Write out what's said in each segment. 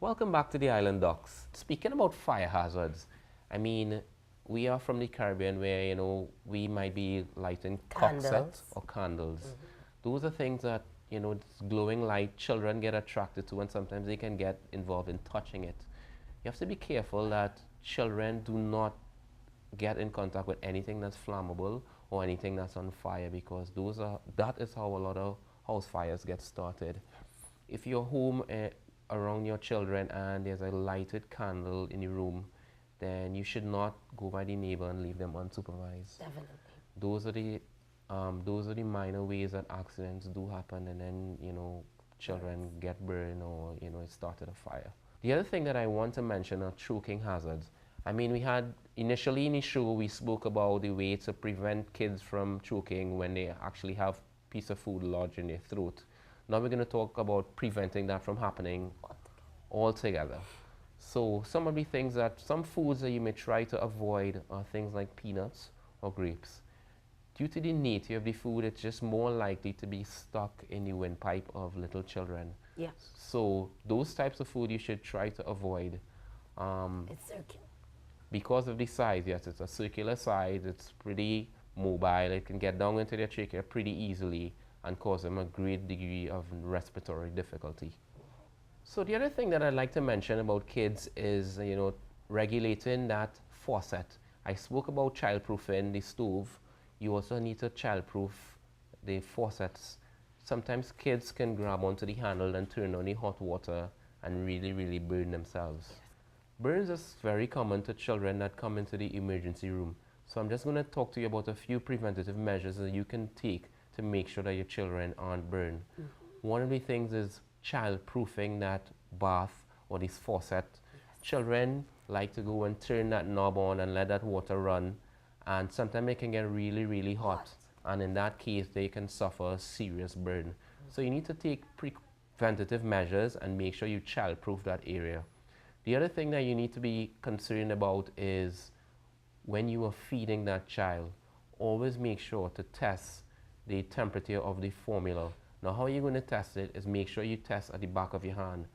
Welcome back to the Island Docks. Speaking about fire hazards, I mean, we are from the Caribbean where, we might be lighting cocksets or candles. Those are things that, it's glowing light, children get attracted to, and sometimes they can get involved in touching it. You have to be careful that children do not get in contact with anything that's flammable or anything that's on fire, because that is how a lot of house fires get started. If you're home around your children and there's a lighted candle in your room, then you should not go by the neighbor and leave them unsupervised. Definitely. Those are the minor ways that accidents do happen, and then children get burned, or it started a fire. The other thing that I want to mention are choking hazards. I mean, we had initially in the show we spoke about the way to prevent kids from choking when they actually have a piece of food lodged in their throat. Now we're going to talk about preventing that from happening altogether. So some foods that you may try to avoid are things like peanuts or grapes. Due to the nature of the food, it's just more likely to be stuck in the windpipe of little children. Yes. So those types of food you should try to avoid. It's circular. Because of the size, yes, it's a circular size, it's pretty mobile, it can get down into their trachea pretty easily and cause them a great degree of respiratory difficulty. So the other thing that I'd like to mention about kids is, regulating that faucet. I spoke about childproofing the stove. You also need to childproof the faucets. Sometimes kids can grab onto the handle and turn on the hot water and really, really burn themselves. Burns is very common to children that come into the emergency room. So I'm just going to talk to you about a few preventative measures that you can take to make sure that your children aren't burned. One of the things is child-proofing that bath or this faucet. Children like to go and turn that knob on and let that water run, and sometimes it can get really, really hot. And in that case, they can suffer a serious burn. So you need to take preventative measures and make sure you child-proof that area. The other thing that you need to be concerned about is when you are feeding that child, always make sure to test the temperature of the formula. Now, how you're going to test it is make sure you test at the back of your hand.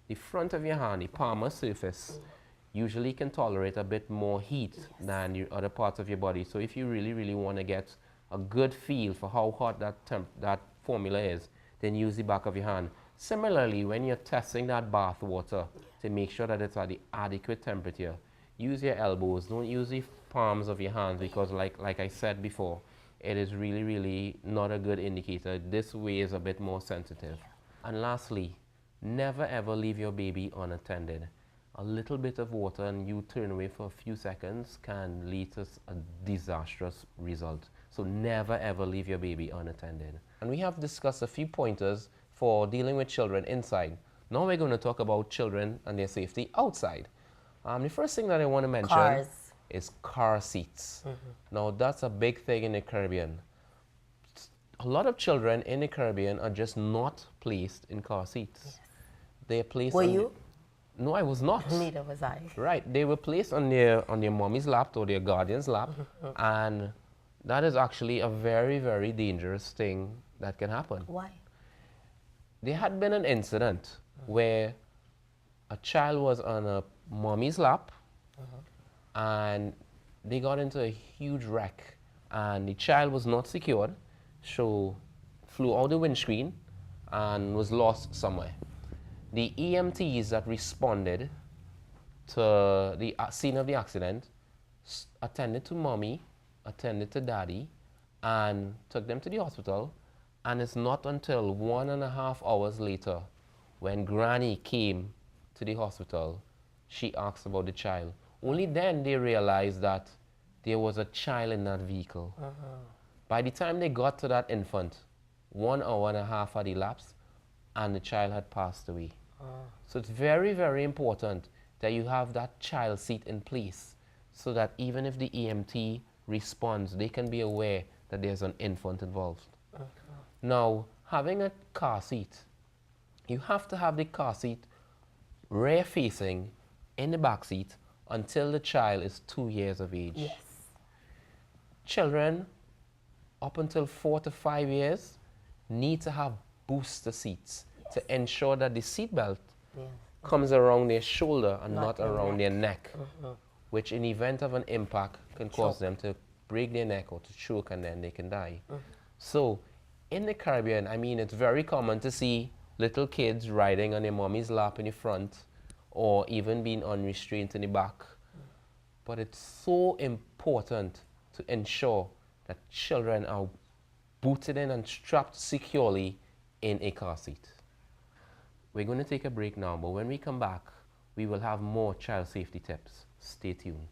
The front of your hand, the palmar surface, usually can tolerate a bit more heat than the other parts of your body. So if you really, really want to get a good feel for how hot that formula is, then use the back of your hand. Similarly, when you're testing that bath water to make sure that it's at the adequate temperature, use your elbows. Don't use the palms of your hands, because like I said before, it is really, really not a good indicator. This way is a bit more sensitive. And lastly, never ever leave your baby unattended. A little bit of water and you turn away for a few seconds can lead to a disastrous result. So never ever leave your baby unattended. And we have discussed a few pointers for dealing with children inside. Now we're going to talk about children and their safety outside. The first thing that I want to mention is car seats. Now that's a big thing in the Caribbean. A lot of children in the Caribbean are just not placed in car seats. They are placed. Were you? No, I was not. Neither was I. Right, they were placed on their mommy's lap or their guardian's lap, and that is actually a very, very dangerous thing that can happen. Why? There had been an incident where a child was on a mommy's lap and they got into a huge wreck, and the child was not secured, so flew out the windscreen and was lost somewhere. The EMTs that responded to the scene of the accident attended to mommy, attended to daddy, and took them to the hospital. And it's not until 1.5 hours later, when Granny came to the hospital, she asked about the child. Only then they realized that there was a child in that vehicle. By the time they got to that infant, 1.5 hours had elapsed and the child had passed away. So it's very, very important that you have that child seat in place so that even if the EMT responds, they can be aware that there's an infant involved. Now, having a car seat, you have to have the car seat rear facing in the back seat until the child is 2 years of age. Yes. Children up until 4 to 5 years need to have booster seats to ensure that the seat belt comes around their shoulder and Not not their around their neck, Mm-hmm. which in event of an impact can cause them to break their neck or to choke, and then they can die. So in the Caribbean, I mean, it's very common to see little kids riding on their mommy's lap in the front or even being unrestrained in the back. But it's so important to ensure that children are booted in and strapped securely in a car seat. We're going to take a break now, but when we come back, we will have more child safety tips. Stay tuned.